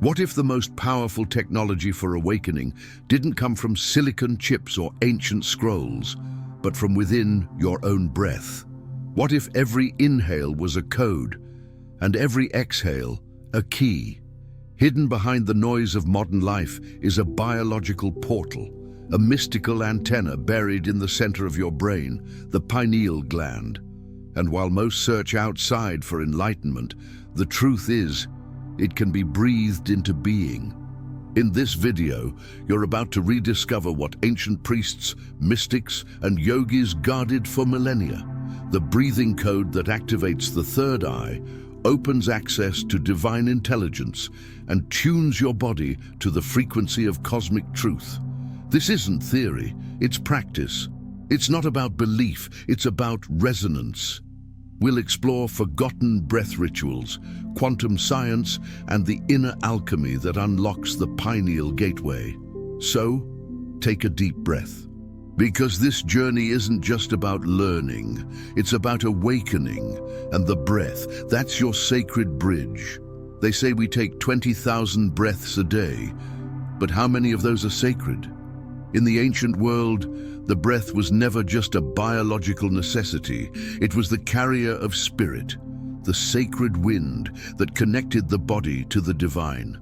What if the most powerful technology for awakening didn't come from silicon chips or ancient scrolls, but from within your own breath? What if every inhale was a code, and every exhale a key? Hidden behind the noise of modern life is a biological portal, a mystical antenna buried in the center of your brain, the pineal gland. And while most search outside for enlightenment, the truth is, it can be breathed into being. In this video, you're about to rediscover what ancient priests, mystics, and yogis guarded for millennia. The breathing code that activates the third eye, opens access to divine intelligence, and tunes your body to the frequency of cosmic truth. This isn't theory, it's practice. It's not about belief, it's about resonance. We'll explore forgotten breath rituals, quantum science, and the inner alchemy that unlocks the pineal gateway. So, take a deep breath. Because this journey isn't just about learning, it's about awakening, and the breath, that's your sacred bridge. They say we take 20,000 breaths a day, but how many of those are sacred? In the ancient world, the breath was never just a biological necessity. It was the carrier of spirit, the sacred wind that connected the body to the divine.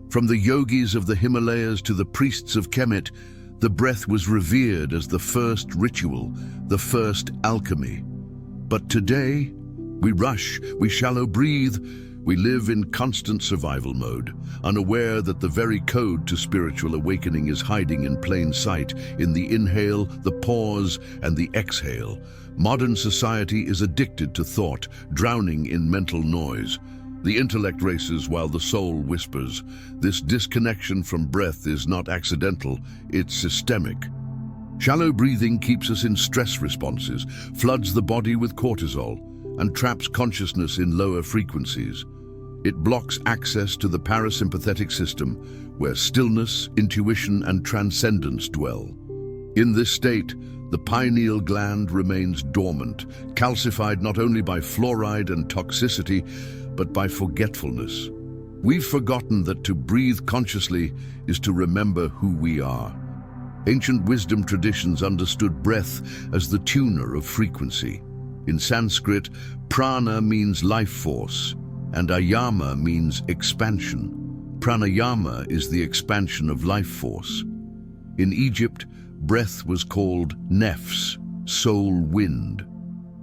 From the yogis of the Himalayas to the priests of Kemet, the breath was revered as the first ritual, the first alchemy. But today, we rush, we shallow breathe, we live in constant survival mode, unaware that the very code to spiritual awakening is hiding in plain sight in the inhale, the pause, and the exhale. Modern society is addicted to thought, drowning in mental noise. The intellect races while the soul whispers. This disconnection from breath is not accidental, it's systemic. Shallow breathing keeps us in stress responses, floods the body with cortisol, and traps consciousness in lower frequencies. It blocks access to the parasympathetic system, where stillness, intuition, and transcendence dwell. In this state, the pineal gland remains dormant, calcified not only by fluoride and toxicity, but by forgetfulness. We've forgotten that to breathe consciously is to remember who we are. Ancient wisdom traditions understood breath as the tuner of frequency. In Sanskrit, prana means life force, and ayama means expansion. Pranayama is the expansion of life force. In Egypt, breath was called nefs, soul wind.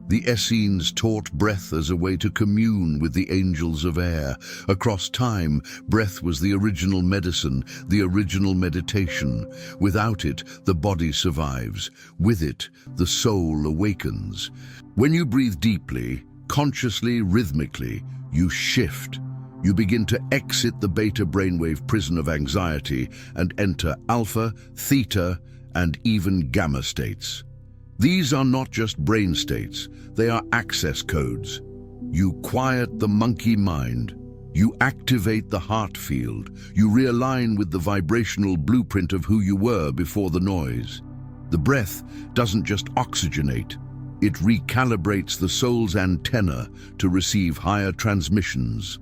The Essenes taught breath as a way to commune with the angels of air. Across time, breath was the original medicine, the original meditation. Without it, the body survives. With it, the soul awakens. When you breathe deeply, consciously, rhythmically, you shift. You begin to exit the beta brainwave prison of anxiety and enter alpha, theta, and even gamma states. These are not just brain states, they are access codes. You quiet the monkey mind. You activate the heart field. You realign with the vibrational blueprint of who you were before the noise. The breath doesn't just oxygenate. It recalibrates the soul's antenna to receive higher transmissions.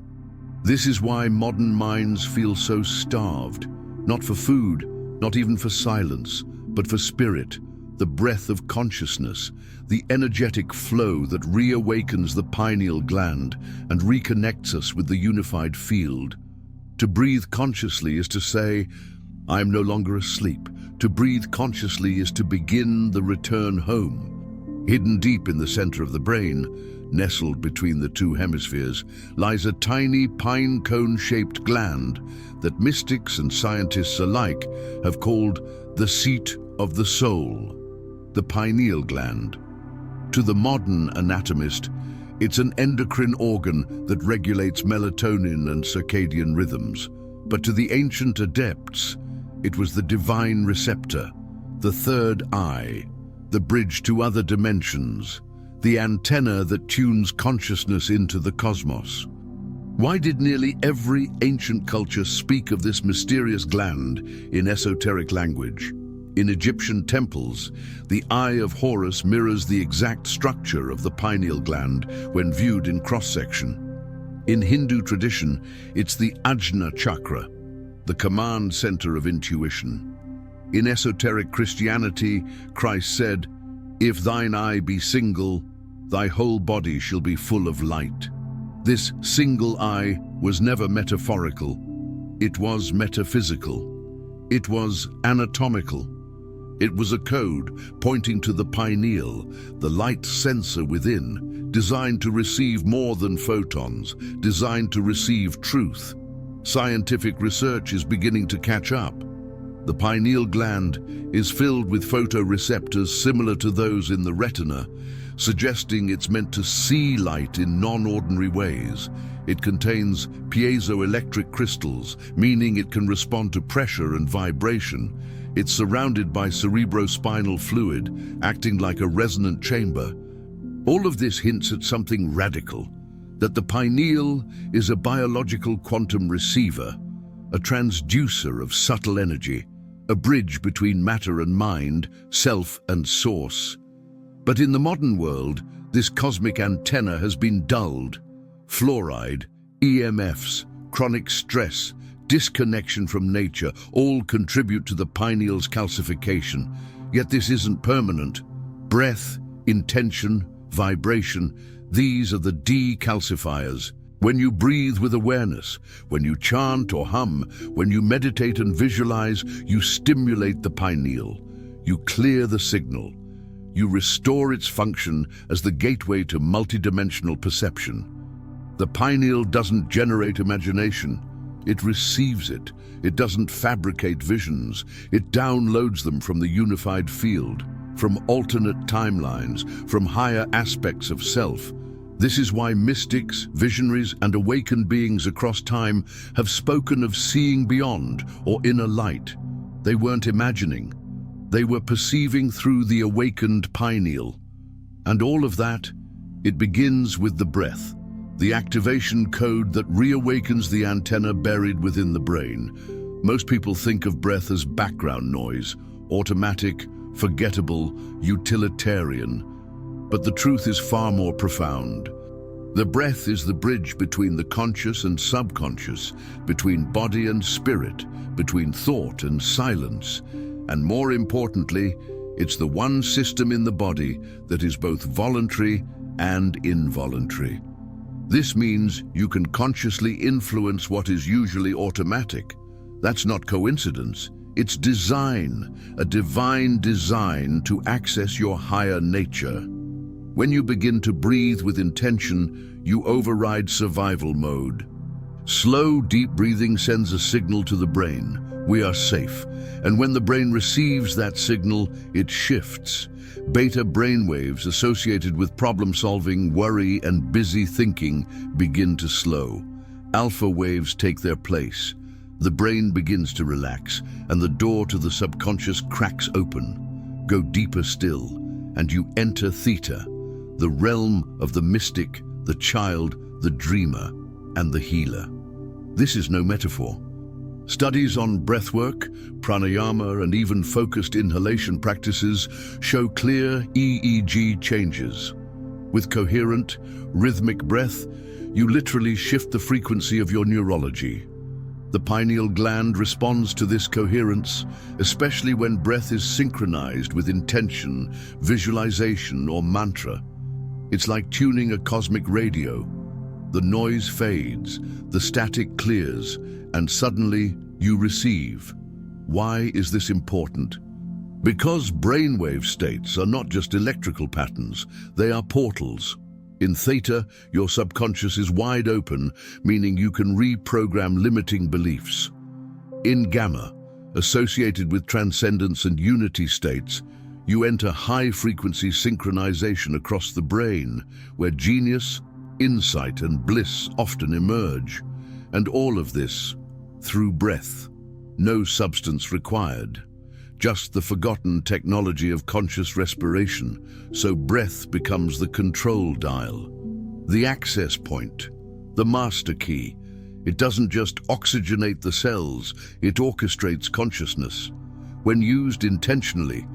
This is why modern minds feel so starved, not for food, not even for silence, but for spirit, the breath of consciousness, the energetic flow that reawakens the pineal gland and reconnects us with the unified field. To breathe consciously is to say, I am no longer asleep. To breathe consciously is to begin the return home. Hidden deep in the center of the brain, nestled between the two hemispheres, lies a tiny pine cone-shaped gland that mystics and scientists alike have called the seat of the soul, the pineal gland. To the modern anatomist, it's an endocrine organ that regulates melatonin and circadian rhythms. But to the ancient adepts, it was the divine receptor, the third eye, the bridge to other dimensions, the antenna that tunes consciousness into the cosmos. Why did nearly every ancient culture speak of this mysterious gland in esoteric language? In Egyptian temples, the Eye of Horus mirrors the exact structure of the pineal gland when viewed in cross-section. In Hindu tradition, it's the Ajna chakra, the command center of intuition. In esoteric Christianity, Christ said, "If thine eye be single, thy whole body shall be full of light." This single eye was never metaphorical. It was metaphysical. It was anatomical. It was a code pointing to the pineal, the light sensor within, designed to receive more than photons, designed to receive truth. Scientific research is beginning to catch up. The pineal gland is filled with photoreceptors similar to those in the retina, suggesting it's meant to see light in non-ordinary ways. It contains piezoelectric crystals, meaning it can respond to pressure and vibration. It's surrounded by cerebrospinal fluid, acting like a resonant chamber. All of this hints at something radical, that the pineal is a biological quantum receiver, a transducer of subtle energy, a bridge between matter and mind, self and source. But in the modern world, this cosmic antenna has been dulled. Fluoride, EMFs, chronic stress, disconnection from nature all contribute to the pineal's calcification. Yet this isn't permanent. Breath, intention, vibration, these are the decalcifiers. When you breathe with awareness, when you chant or hum, when you meditate and visualize, you stimulate the pineal. You clear the signal. You restore its function as the gateway to multidimensional perception. The pineal doesn't generate imagination. It receives it. It doesn't fabricate visions. It downloads them from the unified field, from alternate timelines, from higher aspects of self. This is why mystics, visionaries, and awakened beings across time have spoken of seeing beyond or inner light. They weren't imagining. They were perceiving through the awakened pineal. And all of that, it begins with the breath, the activation code that reawakens the antenna buried within the brain. Most people think of breath as background noise, automatic, forgettable, utilitarian. But the truth is far more profound. The breath is the bridge between the conscious and subconscious, between body and spirit, between thought and silence. And more importantly, it's the one system in the body that is both voluntary and involuntary. This means you can consciously influence what is usually automatic. That's not coincidence. It's design, a divine design to access your higher nature. When you begin to breathe with intention, you override survival mode. Slow, deep breathing sends a signal to the brain. We are safe. And when the brain receives that signal, it shifts. Beta brainwaves associated with problem-solving, worry, and busy thinking begin to slow. Alpha waves take their place. The brain begins to relax, and the door to the subconscious cracks open. Go deeper still, and you enter theta, the realm of the mystic, the child, the dreamer, and the healer. This is no metaphor. Studies on breathwork, pranayama, and even focused inhalation practices show clear EEG changes. With coherent, rhythmic breath, you literally shift the frequency of your neurology. The pineal gland responds to this coherence, especially when breath is synchronized with intention, visualization, or mantra. It's like tuning a cosmic radio. The noise fades, the static clears, and suddenly you receive. Why is this important? Because brainwave states are not just electrical patterns, they are portals. In theta, your subconscious is wide open, meaning you can reprogram limiting beliefs. In gamma, associated with transcendence and unity states, you enter high-frequency synchronization across the brain, where genius, insight, and bliss often emerge. And all of this through breath. No substance required. Just the forgotten technology of conscious respiration, so breath becomes the control dial, the access point, the master key. It doesn't just oxygenate the cells, it orchestrates consciousness. When used intentionally,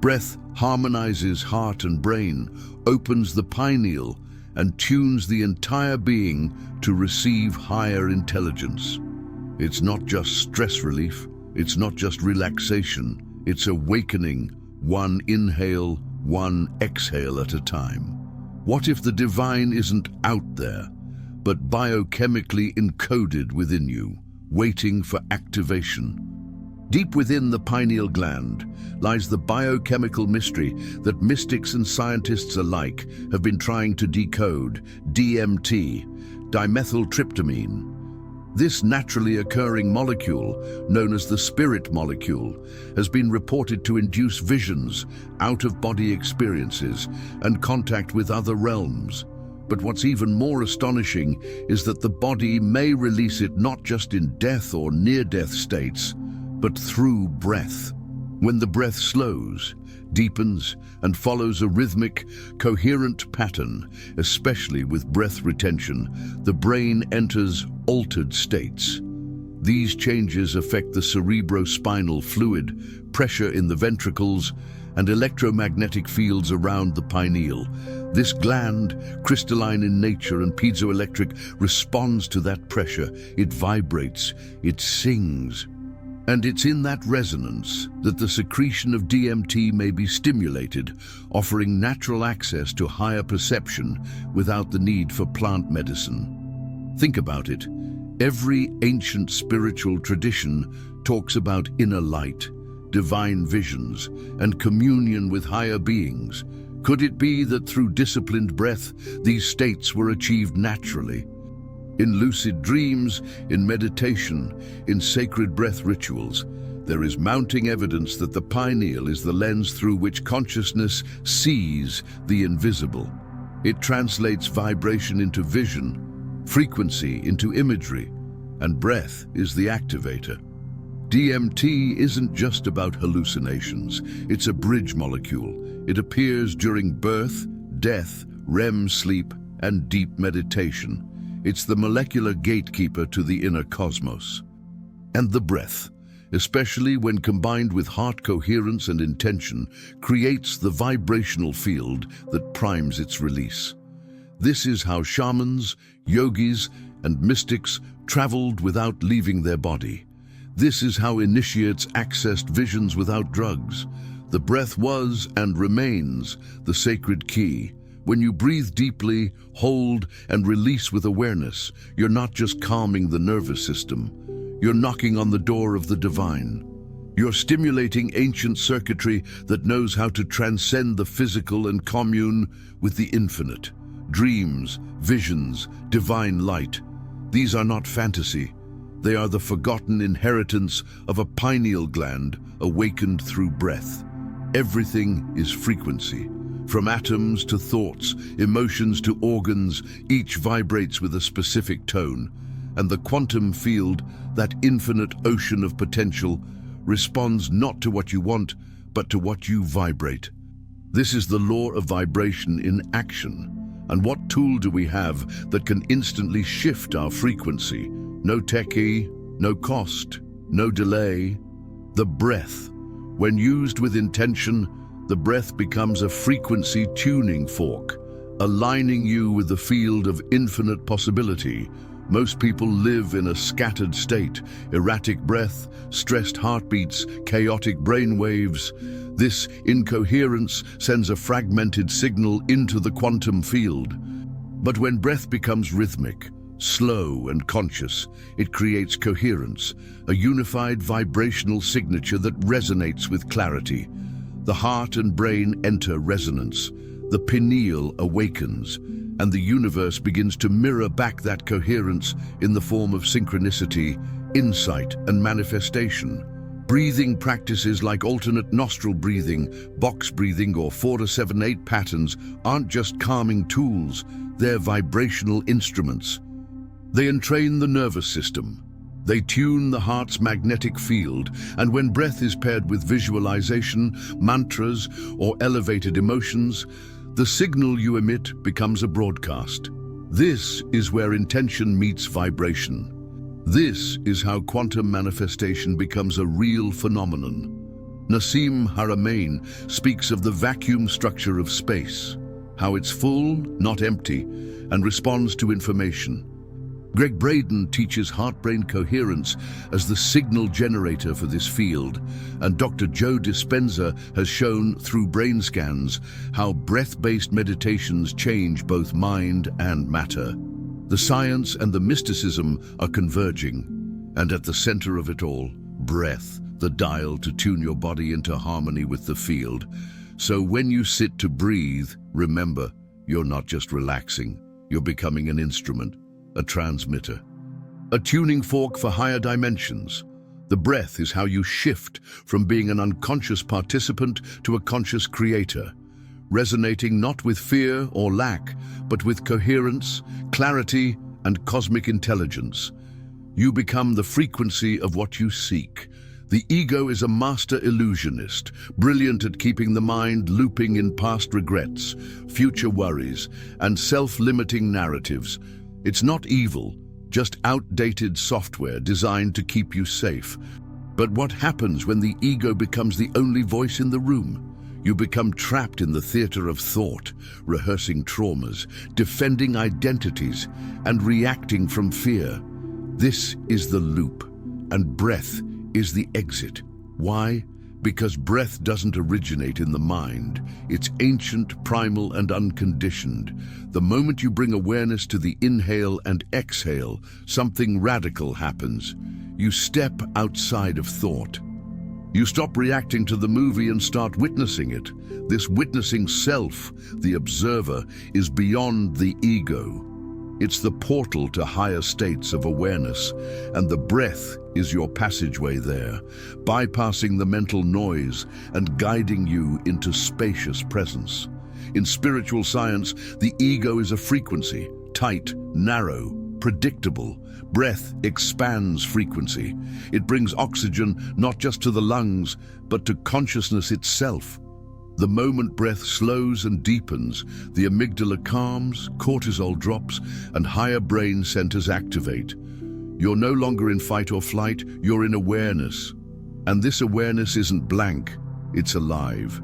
breath harmonizes heart and brain, opens the pineal, and tunes the entire being to receive higher intelligence. It's not just stress relief, it's not just relaxation, it's awakening, one inhale, one exhale at a time. What if the divine isn't out there, but biochemically encoded within you, waiting for activation? Deep within the pineal gland lies the biochemical mystery that mystics and scientists alike have been trying to decode: DMT, dimethyltryptamine. This naturally occurring molecule, known as the spirit molecule, has been reported to induce visions, out-of-body experiences, and contact with other realms. But what's even more astonishing is that the body may release it not just in death or near-death states, but through breath. When the breath slows, deepens, and follows a rhythmic, coherent pattern, especially with breath retention, the brain enters altered states. These changes affect the cerebrospinal fluid, pressure in the ventricles, and electromagnetic fields around the pineal. This gland, crystalline in nature and piezoelectric, responds to that pressure. It vibrates, it sings. And it's in that resonance that the secretion of DMT may be stimulated, offering natural access to higher perception without the need for plant medicine. Think about it. Every ancient spiritual tradition talks about inner light, divine visions, and communion with higher beings. Could it be that through disciplined breath, these states were achieved naturally? In lucid dreams, in meditation, in sacred breath rituals, there is mounting evidence that the pineal is the lens through which consciousness sees the invisible. It translates vibration into vision, frequency into imagery, and breath is the activator. DMT isn't just about hallucinations, it's a bridge molecule. It appears during birth, death, REM sleep, and deep meditation. It's the molecular gatekeeper to the inner cosmos. And the breath, especially when combined with heart coherence and intention, creates the vibrational field that primes its release. This is how shamans, yogis, and mystics traveled without leaving their body. This is how initiates accessed visions without drugs. The breath was and remains the sacred key. When you breathe deeply, hold, and release with awareness, you're not just calming the nervous system. You're knocking on the door of the divine. You're stimulating ancient circuitry that knows how to transcend the physical and commune with the infinite. Dreams, visions, divine light. These are not fantasy. They are the forgotten inheritance of a pineal gland awakened through breath. Everything is frequency. From atoms to thoughts, emotions to organs, each vibrates with a specific tone. And the quantum field, that infinite ocean of potential, responds not to what you want, but to what you vibrate. This is the law of vibration in action. And what tool do we have that can instantly shift our frequency? No techie, no cost, no delay. The breath. When used with intention, the breath becomes a frequency tuning fork, aligning you with the field of infinite possibility. Most people live in a scattered state, erratic breath, stressed heartbeats, chaotic brain waves. This incoherence sends a fragmented signal into the quantum field. But when breath becomes rhythmic, slow and conscious, it creates coherence, a unified vibrational signature that resonates with clarity. The heart and brain enter resonance, the pineal awakens, and the universe begins to mirror back that coherence in the form of synchronicity, insight, and manifestation. Breathing practices like alternate nostril breathing, box breathing, or 4-7-8 patterns aren't just calming tools, they're vibrational instruments. They entrain the nervous system. They tune the heart's magnetic field, and when breath is paired with visualization, mantras, or elevated emotions, the signal you emit becomes a broadcast. This is where intention meets vibration. This is how quantum manifestation becomes a real phenomenon. Nassim Haramein speaks of the vacuum structure of space. how it's full, not empty, and responds to information. Greg Braden teaches heart-brain coherence as the signal generator for this field, and Dr. Joe Dispenza has shown through brain scans how breath-based meditations change both mind and matter. The science and the mysticism are converging, and at the center of it all, breath, the dial to tune your body into harmony with the field. So when you sit to breathe, remember, you're not just relaxing, you're becoming an instrument, a transmitter, a tuning fork for higher dimensions. The breath is how you shift from being an unconscious participant to a conscious creator, resonating not with fear or lack, but with coherence, clarity, and cosmic intelligence. You become the frequency of what you seek. The ego is a master illusionist, brilliant at keeping the mind looping in past regrets, future worries, and self-limiting narratives. It's not evil, just outdated software designed to keep you safe. But what happens when the ego becomes the only voice in the room? You become trapped in the theater of thought, rehearsing traumas, defending identities, and reacting from fear. This is the loop, and breath is the exit. Why? Because breath doesn't originate in the mind. It's ancient, primal, and unconditioned. The moment you bring awareness to the inhale and exhale, something radical happens. You step outside of thought. You stop reacting to the movie and start witnessing it. This witnessing self, the observer, is beyond the ego. It's the portal to higher states of awareness, and the breath is your passageway there, bypassing the mental noise and guiding you into spacious presence. In spiritual science, the ego is a frequency, tight, narrow, predictable. Breath expands frequency. It brings oxygen not just to the lungs, but to consciousness itself. The moment breath slows and deepens, the amygdala calms, cortisol drops, and higher brain centers activate. You're no longer in fight or flight, you're in awareness. And this awareness isn't blank, it's alive.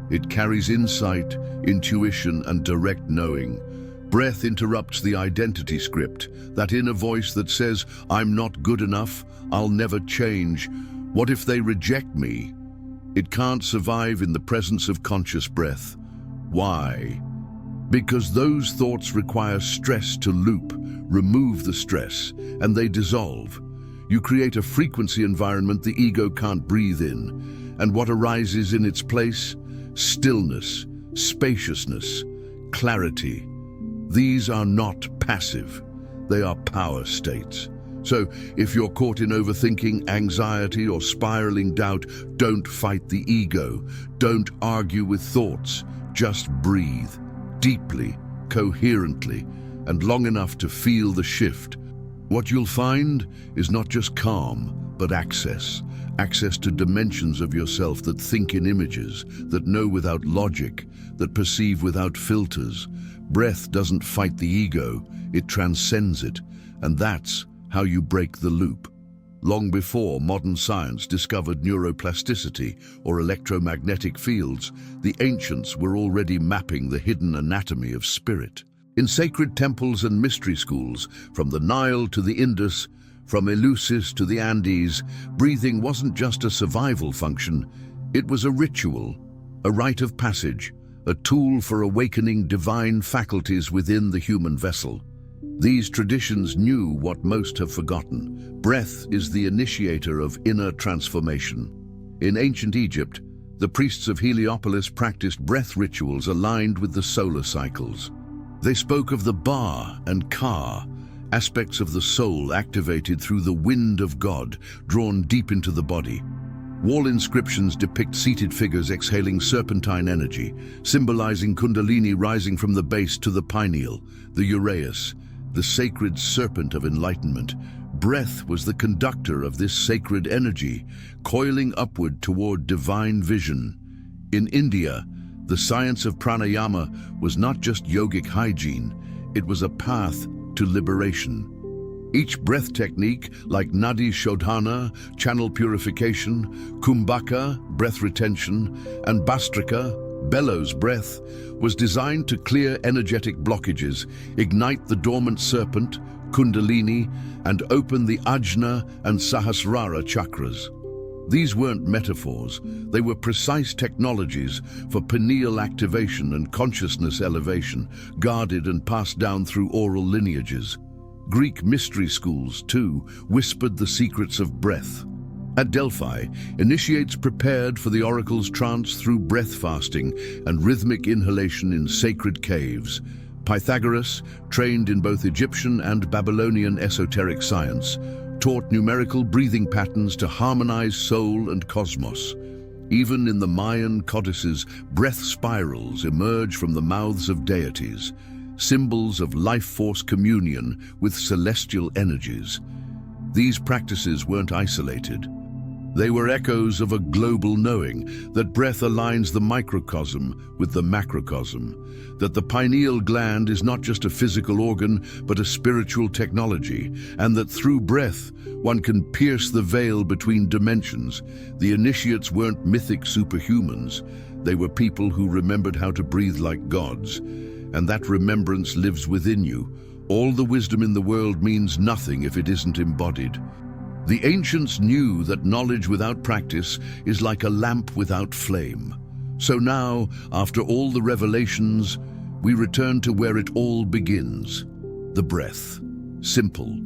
It carries insight, intuition, and direct knowing. Breath interrupts the identity script, that inner voice that says, I'm not good enough, I'll never change. What if they reject me? It can't survive in the presence of conscious breath. Why? Because those thoughts require stress to loop. Remove the stress, and they dissolve. You create a frequency environment the ego can't breathe in. And what arises in its place? Stillness, spaciousness, clarity. These are not passive. They are power states. So, if you're caught in overthinking, anxiety, or spiraling doubt, don't fight the ego. Don't argue with thoughts. Just breathe, deeply, coherently, and long enough to feel the shift. What you'll find is not just calm, but access. Access to dimensions of yourself that think in images, that know without logic, that perceive without filters. Breath doesn't fight the ego, it transcends it, and that's how you break the loop. Long before modern science discovered neuroplasticity or electromagnetic fields, the ancients were already mapping the hidden anatomy of spirit. In sacred temples and mystery schools, from the Nile to the Indus, from Eleusis to the Andes, breathing wasn't just a survival function, it was a ritual, a rite of passage, a tool for awakening divine faculties within the human vessel. These traditions knew what most have forgotten. Breath is the initiator of inner transformation. In ancient Egypt, the priests of Heliopolis practiced breath rituals aligned with the solar cycles. They spoke of the Ba and Ka, aspects of the soul activated through the wind of God, drawn deep into the body. Wall inscriptions depict seated figures exhaling serpentine energy, symbolizing Kundalini rising from the base to the pineal, the uraeus, the sacred serpent of enlightenment. Breath was the conductor of this sacred energy, coiling upward toward divine vision. In India, the science of pranayama was not just yogic hygiene, it was a path to liberation. Each breath technique, like Nadi Shodhana, channel purification, Kumbhaka, breath retention, and Bastrika, bellows breath, was designed to clear energetic blockages, ignite the dormant serpent, kundalini, and open the ajna and sahasrara chakras. These weren't metaphors, they were precise technologies for pineal activation and consciousness elevation, guarded and passed down through oral lineages. Greek mystery schools, too, whispered the secrets of breath. At Delphi, initiates prepared for the oracle's trance through breath fasting and rhythmic inhalation in sacred caves. Pythagoras, trained in both Egyptian and Babylonian esoteric science, taught numerical breathing patterns to harmonize soul and cosmos. Even in the Mayan codices, breath spirals emerge from the mouths of deities, symbols of life force communion with celestial energies. These practices weren't isolated. They were echoes of a global knowing that breath aligns the microcosm with the macrocosm, that the pineal gland is not just a physical organ but a spiritual technology, and that through breath one can pierce the veil between dimensions. The initiates weren't mythic superhumans. They were people who remembered how to breathe like gods, and that remembrance lives within you. All the wisdom in the world means nothing if it isn't embodied. The ancients knew that knowledge without practice is like a lamp without flame. So now, after all the revelations, we return to where it all begins. The breath. Simple,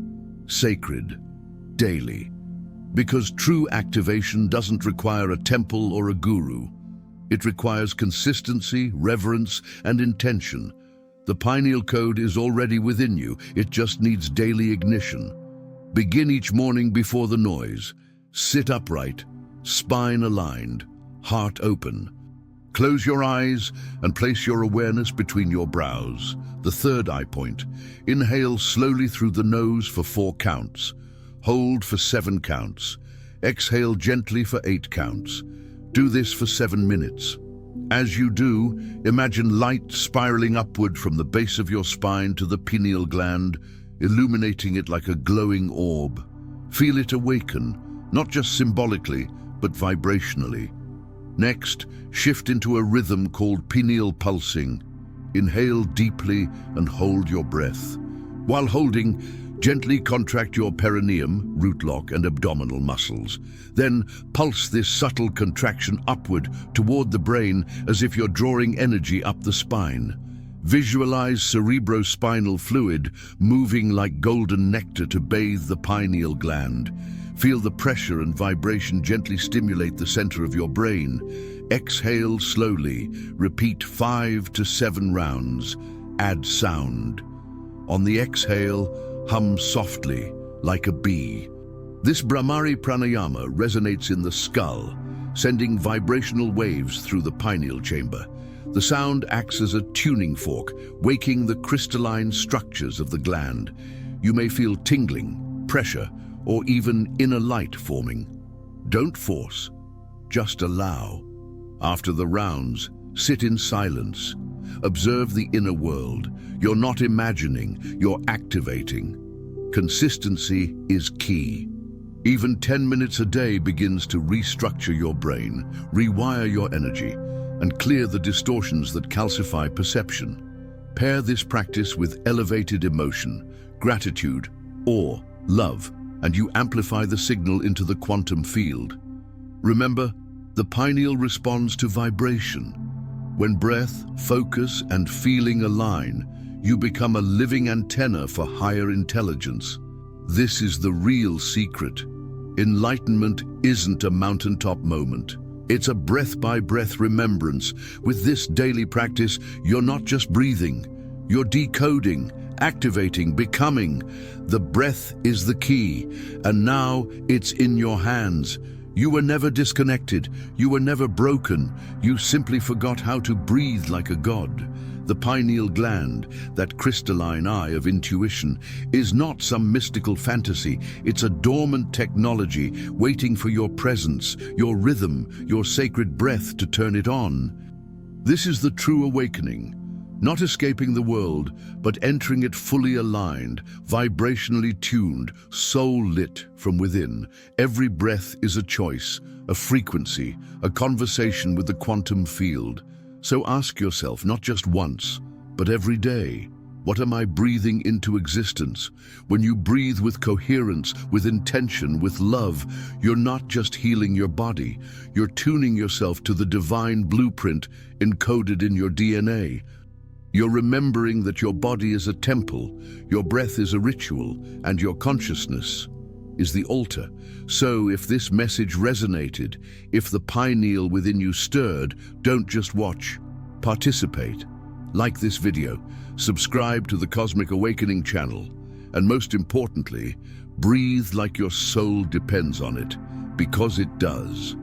sacred, daily. Because true activation doesn't require a temple or a guru. It requires consistency, reverence, and intention. The pineal code is already within you. It just needs daily ignition. Begin each morning before the noise. Sit upright, spine aligned, heart open. Close your eyes and place your awareness between your brows. The third eye point. Inhale slowly through the nose for 4 counts. Hold for 7 counts. Exhale gently for 8 counts. Do this for 7 minutes. As you do, imagine light spiraling upward from the base of your spine to the pineal gland, illuminating it like a glowing orb. Feel it awaken, not just symbolically, but vibrationally. Next, shift into a rhythm called pineal pulsing. Inhale deeply and hold your breath. While holding, gently contract your perineum, root lock, and abdominal muscles. Then pulse this subtle contraction upward toward the brain as if you're drawing energy up the spine. Visualize cerebrospinal fluid moving like golden nectar to bathe the pineal gland. Feel the pressure and vibration gently stimulate the center of your brain. Exhale slowly. Repeat 5 to 7 rounds. Add sound. On the exhale, hum softly, like a bee. This Brahmari pranayama resonates in the skull, sending vibrational waves through the pineal chamber. The sound acts as a tuning fork, waking the crystalline structures of the gland. You may feel tingling, pressure, or even inner light forming. Don't force, just allow. After the rounds, sit in silence. Observe the inner world. You're not imagining, you're activating. Consistency is key. Even 10 minutes a day begins to restructure your brain, rewire your energy, and clear the distortions that calcify perception. Pair this practice with elevated emotion, gratitude, awe, love, and you amplify the signal into the quantum field. Remember, the pineal responds to vibration. When breath, focus, and feeling align, you become a living antenna for higher intelligence. This is the real secret. Enlightenment isn't a mountaintop moment. It's a breath-by-breath remembrance. With this daily practice, you're not just breathing, you're decoding, activating, becoming. The breath is the key, and now it's in your hands. You were never disconnected, you were never broken, you simply forgot how to breathe like a god. The pineal gland, that crystalline eye of intuition, is not some mystical fantasy. It's a dormant technology waiting for your presence, your rhythm, your sacred breath to turn it on. This is the true awakening, not escaping the world, but entering it fully aligned, vibrationally tuned, soul-lit from within. Every breath is a choice, a frequency, a conversation with the quantum field. So ask yourself, not just once, but every day, what am I breathing into existence? When you breathe with coherence, with intention, with love, you're not just healing your body, you're tuning yourself to the divine blueprint encoded in your DNA. You're remembering that your body is a temple, your breath is a ritual, and your consciousness is the altar. So if this message resonated, if the pineal within you stirred, don't just watch, participate. Like this video, subscribe to the Cosmic Awakening channel, and most importantly, breathe like your soul depends on it, because it does.